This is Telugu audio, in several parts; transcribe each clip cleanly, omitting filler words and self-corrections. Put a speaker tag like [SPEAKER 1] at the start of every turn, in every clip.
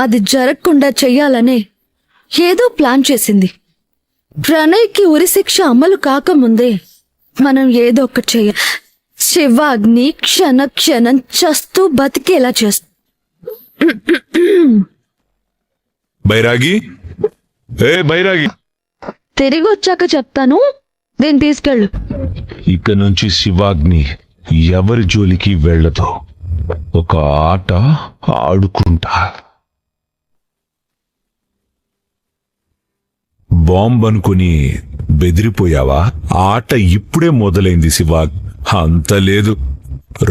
[SPEAKER 1] అది జరగకుండా చెయ్యాలనే ఏదో ప్లాన్ చేసింది. ప్రణయ్కి ఉరిశిక్ష అమలు కాకముందే మనం ఏదో ఒకటి చెయ్య. శివాగ్ని క్షణ క్షణం చస్తూ బతికేలా చేస్తా.
[SPEAKER 2] బైరాగి, ఏ బైరాగి,
[SPEAKER 1] తిరిగి వచ్చాక చెప్తాను. దీన్ని తీసుకెళ్ళు.
[SPEAKER 2] ఇక నుంచి శివాగ్ని ఎవరి జోలికి వెళ్ళదు. ఒక ఆట ఆడుకుంటా. బాంబ్ అనుకుని బెదిరిపోయావా? ఆట ఇప్పుడే మొదలైంది శివాగ్. అంత లేదు,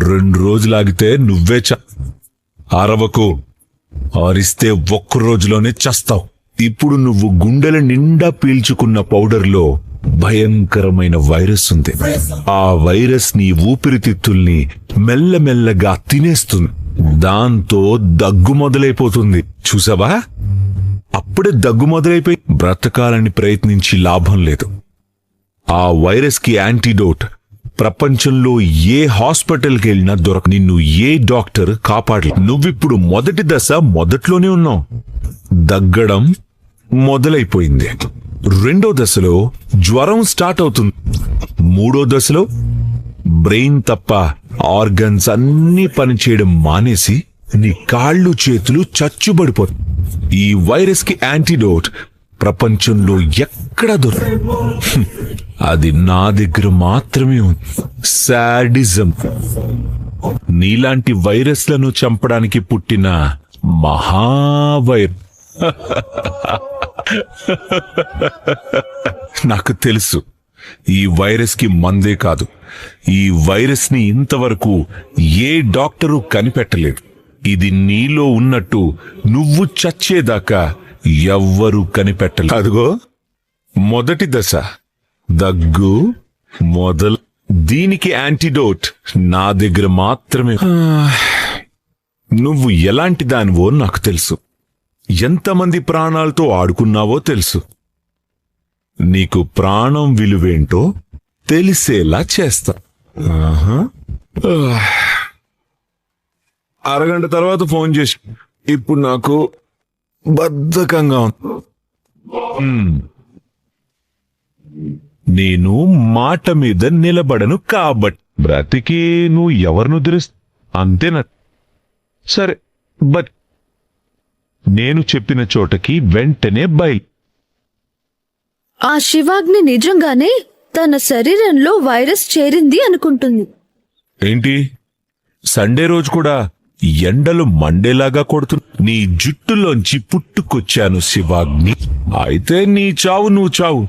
[SPEAKER 2] 2 రోజులాగితే నువ్వే అరవకు. అరిస్తే ఒక్క రోజులోనే చస్తావు. ఇప్పుడు నువ్వు గుండెల నిండా పీల్చుకున్న పౌడర్లో భయంకరమైన వైరస్ ఉంది. ఆ వైరస్ నీ ఊపిరితిత్తుల్ని మెల్లమెల్లగా తినేస్తుంది. దాంతో దగ్గు మొదలైపోతుంది. చూసావా? అప్పుడే దగ్గు మొదలైపోయి బ్రతకాలని ప్రయత్నించి లాభం లేదు. ఆ వైరస్ కి యాంటీడోట్ ప్రపంచంలో ఏ హాస్పిటల్కి వెళ్ళినా దొరక. నిన్ను ఏ డాక్టర్ కాపాడలేదు. నువ్విప్పుడు మొదటి దశ మొదట్లోనే ఉన్నావు. దగ్గడం మొదలైపోయింది. 2వ దశలో జ్వరం స్టార్ట్ అవుతుంది. 3వ దశలో బ్రెయిన్ తప్ప ఆర్గన్స్ అన్నీ పనిచేయడం మానేసి నీ కాళ్ళు చేతులు చచ్చుబడిపోతాయి. ఈ వైరస్ కి యాంటీడోట్ ప్రపంచంలో ఎక్కడా దొరకదు. అది నా దగ్గర మాత్రమే ఉంది. సాడిజం. నీలాంటి వైరస్లను చంపడానికి పుట్టిన మహావైరస్. నాకు తెలుసు, ఈ వైరస్ కి మందే కాదు. ఈ వైరస్ ని ఇంతవరకు ఏ డాక్టరు కనిపెట్టలేదు. ఇది నీలో ఉన్నట్టు నువ్వు చచ్చేదాకా ఎవ్వరూ కనిపెట్టలేదు. అదిగో మొదటి దశ, దగ్గు మొదలు. దీనికి యాంటీడోట్ నా దగ్గర మాత్రమే. నువ్వు ఎలాంటి దానివో నాకు తెలుసు. ఎంతమంది ప్రాణాలతో ఆడుకున్నావో తెలుసు. నీకు ప్రాణం విలువేంటో తెలిసేలా చేస్తా. అరగంట తర్వాత ఫోన్ చేసి. ఇప్పుడు నాకు బద్ధకంగా ఉంది. నేను మాట మీద నిలబడను కాబట్టి బ్రతికి నువ్వు ఎవరిను ఉద్ధరిస్తా అంతేనా? సరే, బట్ నేను చెప్పిన చోటకి వెంటనే
[SPEAKER 1] ఆ శివాగ్ని నిజంగానే తన శరీరంలో వైరస్ చేరింది అనుకుంటుంది.
[SPEAKER 2] ఏంటి? సండే రోజు కూడా ఎండలు మండేలాగా కొడుతు నీ జుట్టులోంచి పుట్టుకొచ్చాను శివాగ్ని. అయితే నీ చావు నువ్వు చావు.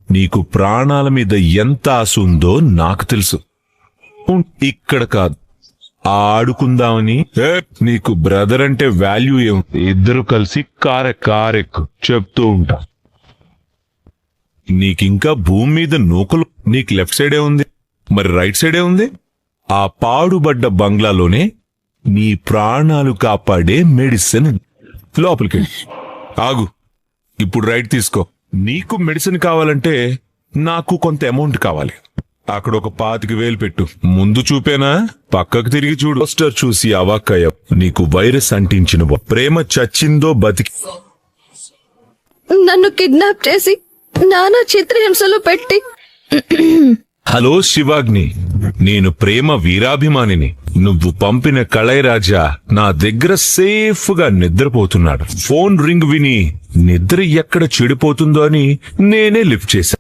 [SPEAKER 2] నీకు ప్రాణాల మీద ఎంత ఆశ ఉందో నాకు తెలుసు. ఇక్కడ కాదు, ఆడుకుందామని. నీకు బ్రదర్ అంటే వాల్యూ ఏం? ఇద్దరు కలిసి కారెక్కు చెప్తూ ఉంటా. నీకింకా భూమి మీద నూకలు. నీకు లెఫ్ట్ సైడే ఉంది, మరి రైట్ సైడే ఉంది. ఆ పాడుబడ్డ బంగ్లాలోనే నీ ప్రాణాలు కాపాడే మెడిసిన్. లోపలికి ఆగు. ఇప్పుడు రైట్ తీసుకో. నీకు మెడిసిన్ కావాలంటే నాకు కొంత అమౌంట్ కావాలి. అక్కడ ఒక 25,000 పెట్టు. ముందు చూపేనా? పక్కకు తిరిగి చూడు. పోస్టర్ చూసి అవాక్కయ్య. నీకు వైరస్ అంటించిన ప్రేమ చచ్చిందో బతికి
[SPEAKER 1] నన్ను కిడ్నాప్ చేసి నానా చిత్రహింసలు పెట్టి.
[SPEAKER 2] హలో శివాగ్ని, నేను ప్రేమ వీరాభిమానిని. నువ్వు పంపిన కళైరాజా నా దగ్గర సేఫ్ గా నిద్రపోతున్నాడు. ఫోన్ రింగ్ విని నిద్ర ఎక్కడ చెడిపోతుందో అని నేనే లిఫ్ట్ చేశా.